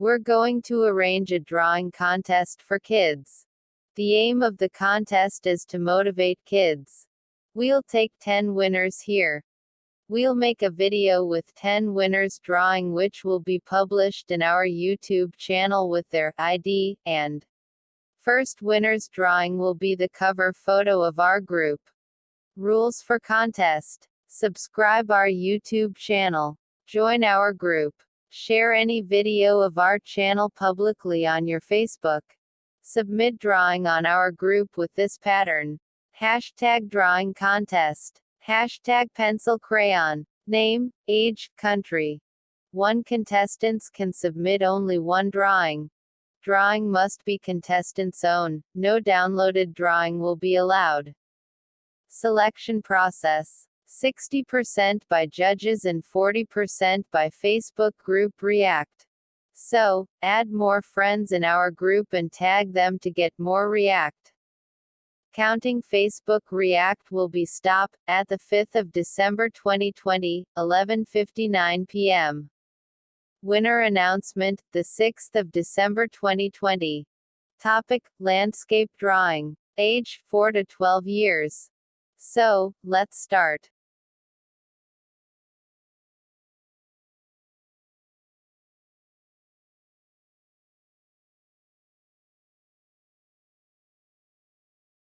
We're going to arrange a drawing contest for kids. The aim of the contest is to motivate kids. We'll take 10 winners here. We'll make a video with 10 winners drawing, which will be published in our YouTube channel with their ID, and first winner's drawing will be the cover photo of our group. Rules for contest. Subscribe our YouTube channel. Join our group. Share any video of our channel publicly on your Facebook. Submit drawing on our group with this pattern. Hashtag drawing contest. Hashtag pencil crayon. Name, age, country. 1 contestants can submit only 1 drawing. Drawing must be contestant's own. No downloaded drawing will be allowed. Selection process. 60% by judges and 40% by Facebook group react. So, add more friends in our group and tag them to get more react. Counting Facebook react will be stopped at the 5th of December 2020, 11:59 p.m. Winner announcement, the 6th of December 2020. Topic: landscape drawing. Age, 4 to 12 years. So, let's start.